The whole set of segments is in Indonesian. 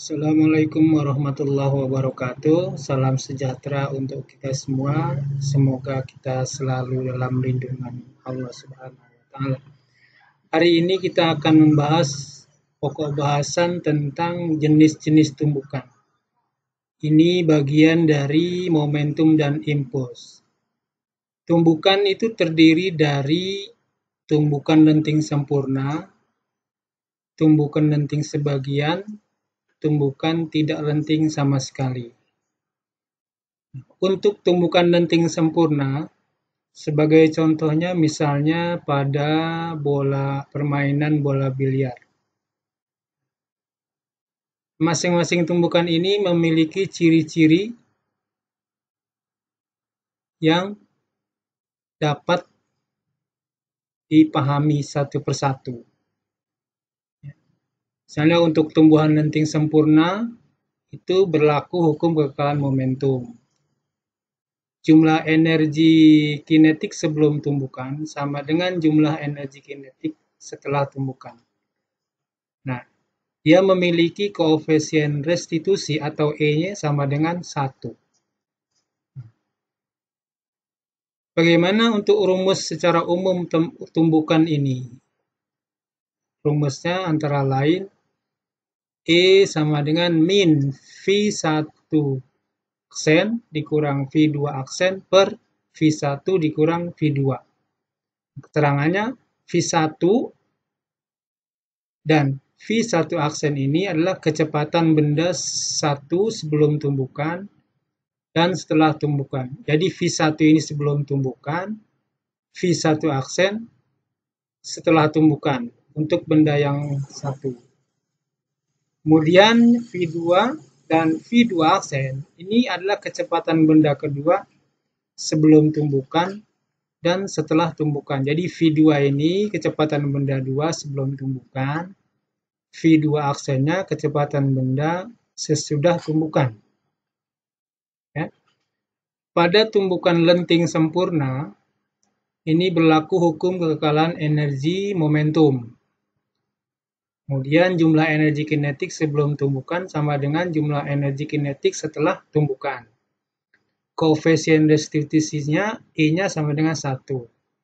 Assalamualaikum warahmatullahi wabarakatuh. Salam sejahtera untuk kita semua. Semoga kita selalu dalam lindungan Allah Subhanahu wa taala. Hari ini kita akan membahas pokok bahasan tentang jenis-jenis tumbukan. Ini bagian dari momentum dan impuls. Tumbukan itu terdiri dari tumbukan lenting sempurna, tumbukan lenting sebagian, tumbukan tidak lenting sama sekali. Untuk tumbukan lenting sempurna, sebagai contohnya misalnya pada permainan bola biliar. Masing-masing tumbukan ini memiliki ciri-ciri yang dapat dipahami satu persatu. Misalnya untuk tumbuhan lenting sempurna, itu berlaku hukum kekekalan momentum. Jumlah energi kinetik sebelum tumbukan sama dengan jumlah energi kinetik setelah tumbukan. Nah, dia memiliki koefisien restitusi atau E-nya sama dengan 1. Bagaimana untuk rumus secara umum tumbukan ini? Rumusnya antara lain E sama dengan min V1 aksen dikurang V2 aksen per V1 dikurang V2. Keterangannya V1 dan V1 aksen ini adalah kecepatan benda 1 sebelum tumbukan dan setelah tumbukan. Jadi V1 ini sebelum tumbukan, V1 aksen setelah tumbukan untuk benda yang satu. Kemudian V2 dan V2 aksen ini adalah kecepatan benda kedua sebelum tumbukan dan setelah tumbukan. Jadi V2 ini kecepatan benda 2 sebelum tumbukan, V2 aksennya kecepatan benda sesudah tumbukan. Ya. Pada tumbukan lenting sempurna, ini berlaku hukum kekekalan energi momentum. Kemudian jumlah energi kinetik sebelum tumbukan sama dengan jumlah energi kinetik setelah tumbukan. Koefisien restitusinya E-nya sama dengan 1.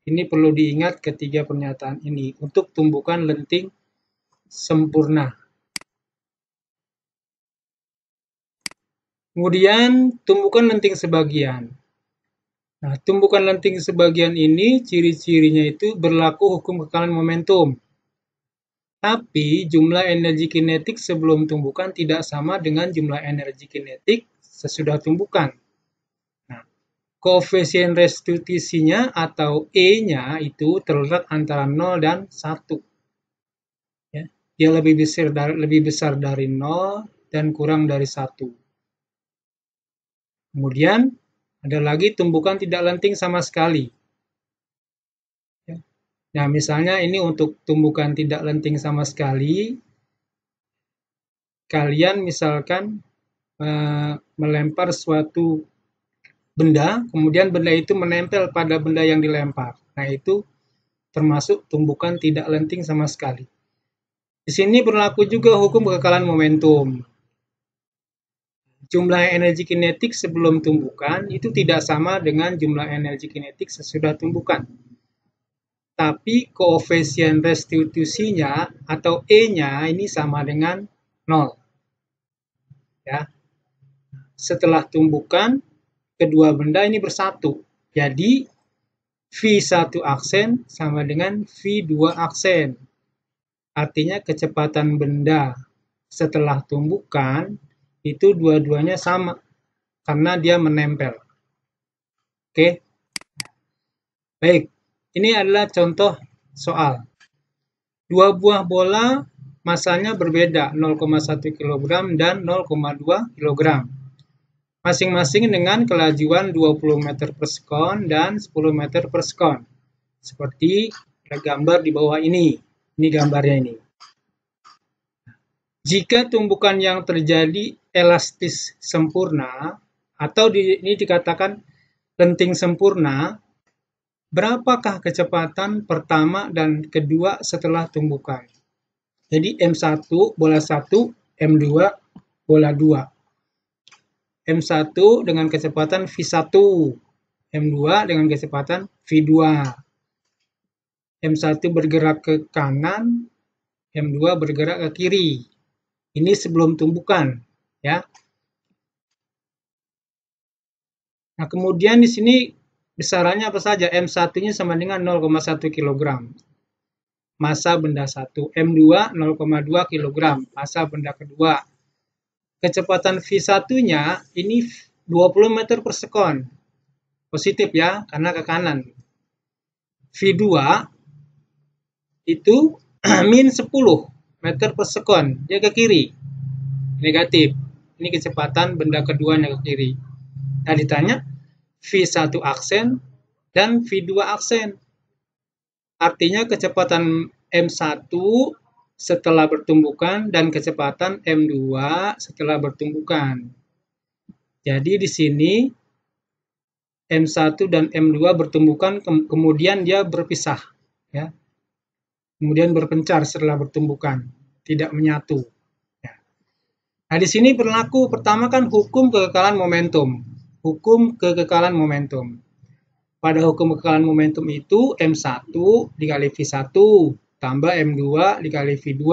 Ini perlu diingat ketiga pernyataan ini untuk tumbukan lenting sempurna. Kemudian tumbukan lenting sebagian. Nah, tumbukan lenting sebagian ini ciri-cirinya itu berlaku hukum kekekalan momentum. Tapi jumlah energi kinetik sebelum tumbukan tidak sama dengan jumlah energi kinetik sesudah tumbukan. Nah, koefisien restitusinya atau E-nya itu terletak antara 0 dan 1. Ya, dia lebih besar dari 0 dan kurang dari 1. Kemudian ada lagi tumbukan tidak lenting sama sekali. Nah, misalnya ini untuk tumbukan tidak lenting sama sekali, kalian misalkan melempar suatu benda, kemudian benda itu menempel pada benda yang dilempar. Nah, itu termasuk tumbukan tidak lenting sama sekali. Di sini berlaku juga hukum kekekalan momentum. Jumlah energi kinetik sebelum tumbukan itu tidak sama dengan jumlah energi kinetik sesudah tumbukan. Tapi koefisien restitusinya atau E-nya ini sama dengan 0. Ya. Setelah tumbukan, kedua benda ini bersatu. Jadi V1 aksen sama dengan V2 aksen. Artinya kecepatan benda setelah tumbukan itu dua-duanya sama karena dia menempel. Oke. Baik. Ini adalah contoh soal. Dua buah bola masanya berbeda 0,1 kg dan 0,2 kg. Masing-masing dengan kelajuan 20 meter per sekon dan 10 meter per sekon. Seperti gambar di bawah ini. Ini gambarnya ini. Jika tumbukan yang terjadi elastis sempurna, atau ini dikatakan lenting sempurna, berapakah kecepatan pertama dan kedua setelah tumbukan? Jadi M1, bola 1, M2, bola 2. M1 dengan kecepatan V1, M2 dengan kecepatan V2. M1 bergerak ke kanan, M2 bergerak ke kiri. Ini sebelum tumbukan, ya. Nah, kemudian di sini besarannya apa saja? M1-nya sama dengan 0,1 kg. Massa benda 1. M2 0,2 kg. Massa benda kedua. Kecepatan V1-nya ini 20 meter per sekon. Positif ya, karena ke kanan. V2 itu min 10 meter per sekon. Dia ke kiri. Negatif. Ini kecepatan benda keduanya ke kiri. Nah, ditanya V1 aksen dan V2 aksen. Artinya kecepatan M1 setelah bertumbukan dan kecepatan M2 setelah bertumbukan. Jadi di sini M1 dan M2 bertumbukan, kemudian dia berpisah, ya. Kemudian berpencar setelah bertumbukan, tidak menyatu. Ya. Nah, di sini berlaku pertama kan hukum kekekalan momentum. Hukum kekekalan momentum. Pada hukum kekekalan momentum itu M1 dikali V1 tambah M2 dikali V2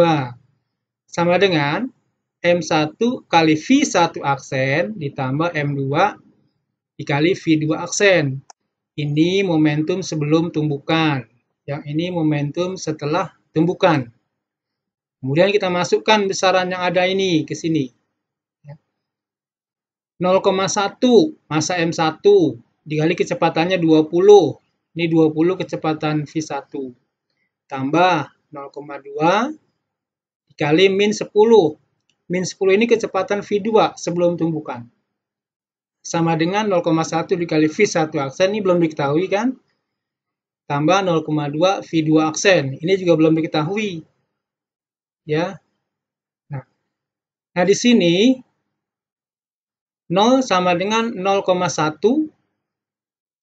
sama dengan M1 kali V1 aksen ditambah M2 dikali V2 aksen. Ini momentum sebelum tumbukan. Yang ini momentum setelah tumbukan. Kemudian kita masukkan besaran yang ada ini ke sini. 0,1 massa M1 dikali kecepatannya 20. Ini 20 kecepatan V1. Tambah 0,2 dikali min 10. Min 10 ini kecepatan V2 sebelum tumbukan. Sama dengan 0,1 dikali V1 aksen, ini belum diketahui kan? Tambah 0,2 V2 aksen, ini juga belum diketahui. Ya. Nah di sini 0 sama dengan 0,1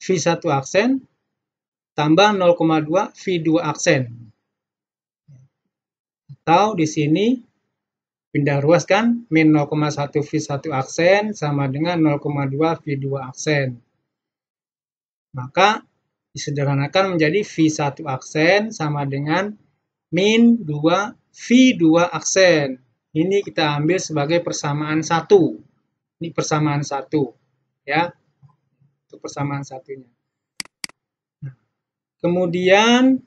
V1 aksen tambah 0,2 V2 aksen. Atau di sini pindah ruas kan, min 0,1 V1 aksen sama dengan 0,2 V2 aksen. Maka disederhanakan menjadi V1 aksen sama dengan min 2 V2 aksen. Ini kita ambil sebagai persamaan 1. Ini persamaan 1. Ya. Itu persamaan satunya. Nah, kemudian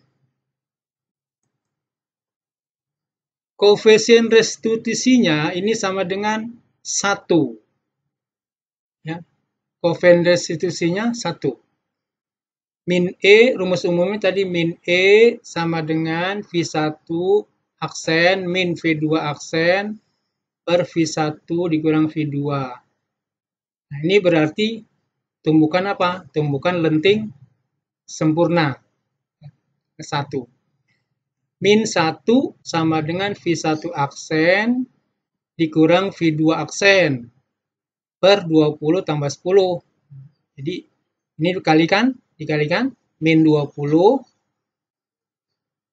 koefisien restitusinya ini sama dengan 1. Ya. Koefisien restitusinya 1. Min E, rumus umumnya tadi min E sama dengan V1 aksen min V2 aksen per V1 dikurang V2. Nah, ini berarti tumbukan apa? Tumbukan lenting sempurna. 1. Min 1 sama dengan V1 aksen dikurang V2 aksen per 20 tambah 10. Jadi ini dikalikan min 20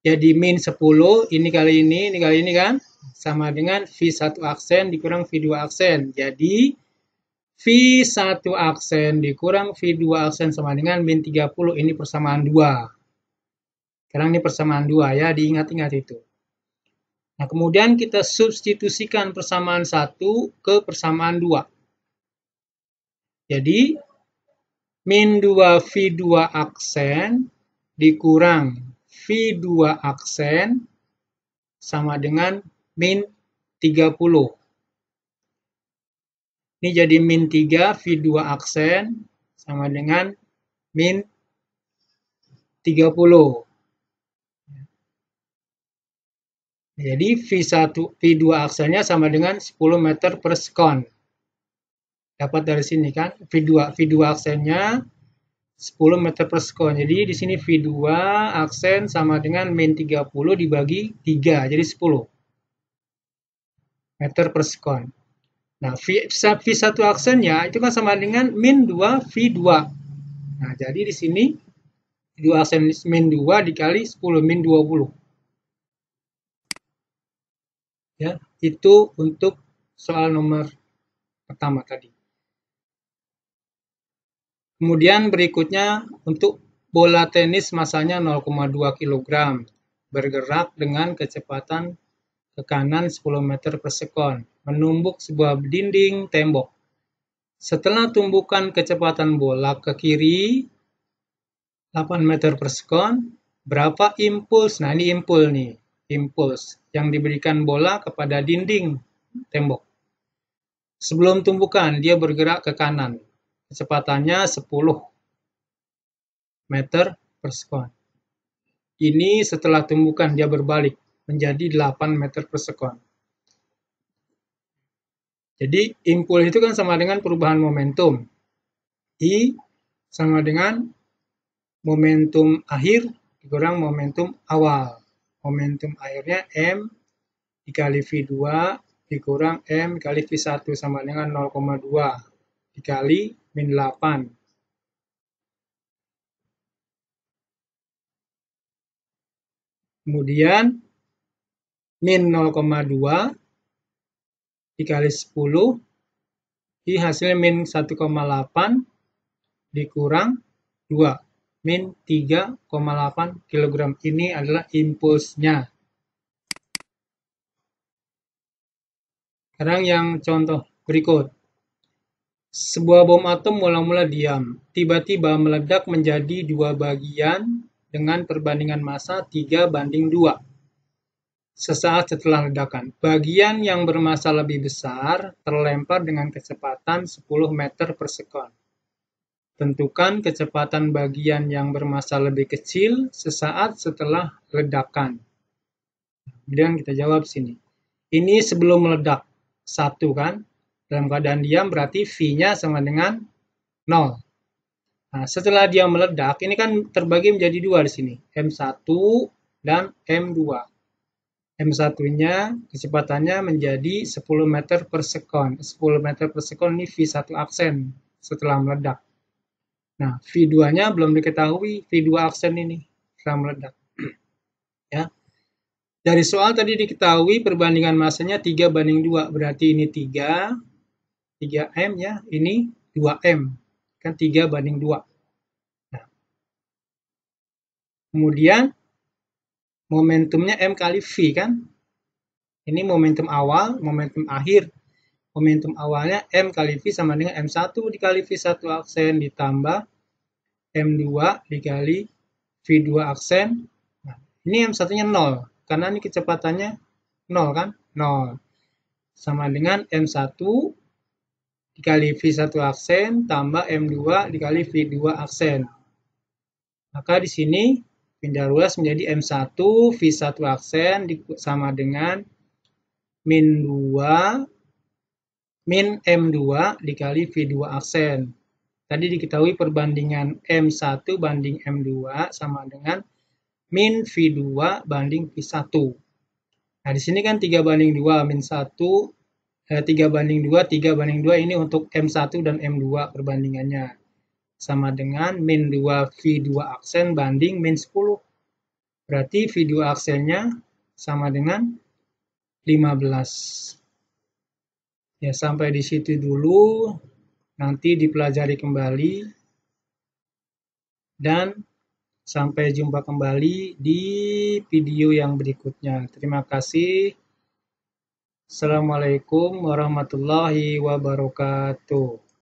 jadi min 10, ini kali ini kan sama dengan V1 aksen dikurang V2 aksen. Jadi V1 aksen dikurang V2 aksen sama dengan min 30. Ini persamaan 2. Sekarang ini persamaan 2 ya, diingat-ingat itu. Nah, kemudian kita substitusikan persamaan 1 ke persamaan 2. Jadi min 2 V2 aksen dikurang V2 aksen sama dengan min 30. Ini jadi min 3 V2 aksen sama dengan min 30. Jadi V2 aksennya sama dengan 10 meter per sekon. Dapat dari sini kan, V2 aksennya 10 meter per sekon. Jadi di sini V2 aksen sama dengan min 30 dibagi 3, jadi 10 meter per sekon. Nah, V1 aksennya itu kan sama dengan min 2 V2. Nah, jadi di sini 2 aksen min 2 dikali 10 min 20. Ya, itu untuk soal nomor pertama tadi. Kemudian berikutnya untuk bola tenis masanya 0,2 kg bergerak dengan kecepatan ke kanan 10 meter per sekon, menumbuk sebuah dinding tembok. Setelah tumbukan kecepatan bola ke kiri 8 meter per sekon, berapa impuls? Nah, ini impuls yang diberikan bola kepada dinding tembok. Sebelum tumbukan, dia bergerak ke kanan. Kecepatannya 10 meter per sekon. Ini setelah tumbukan dia berbalik menjadi 8 meter per sekon. Jadi impuls itu kan sama dengan perubahan momentum. I sama dengan momentum akhir dikurang momentum awal. Momentum akhirnya M dikali V2 dikurang M dikali V1 sama dengan 0,2 dikali min 8. Kemudian min 0,2 dikali 10, I hasilnya min 1,8 dikurang 2, min 3,8 kg. Ini adalah impulsnya. Sekarang yang contoh berikut. Sebuah bom atom mula-mula diam, tiba-tiba meledak menjadi dua bagian dengan perbandingan massa 3:2. Sesaat setelah ledakan, bagian yang bermassa lebih besar terlempar dengan kecepatan 10 meter per sekon. Tentukan kecepatan bagian yang bermassa lebih kecil sesaat setelah ledakan. Kemudian kita jawab sini. Ini sebelum meledak, 1 kan? Dalam keadaan diam berarti V-nya sama dengan 0. Nah, setelah dia meledak, ini kan terbagi menjadi 2 di sini, M1 dan M2. M1-nya kecepatannya menjadi 10 meter per sekon. 10 meter per sekon ini V1 aksen setelah meledak. Nah, V2-nya belum diketahui, V2 aksen ini setelah meledak. Ya. Dari soal tadi diketahui perbandingan massanya 3:2, berarti ini 3M ya, ini 2M, kan 3:2. Nah, kemudian momentumnya M kali V kan, ini momentum awal, momentum akhir. Momentum awalnya M kali V sama dengan M1 dikali V1 aksen ditambah M2 dikali V2 aksen. Nah, ini M1-nya 0, karena ini kecepatannya 0 kan, 0. Sama dengan M1 dikali V1 aksen tambah M2 dikali V2 aksen. Maka di sini pindah ruas menjadi M1 V1 aksen sama dengan min 2 min M2 dikali V2 aksen. Tadi diketahui perbandingan M1 banding M2 sama dengan min V2 banding V1. Nah, di sini kan 3:2 min 1 3:2, 3:2 ini untuk M1 dan M2 perbandingannya. Sama dengan min 2 V2 aksen banding min 10. Berarti V2 aksennya sama dengan 15. Ya, sampai di situ dulu. Nanti dipelajari kembali. Dan sampai jumpa kembali di video yang berikutnya. Terima kasih. Assalamualaikum warahmatullahi wabarakatuh.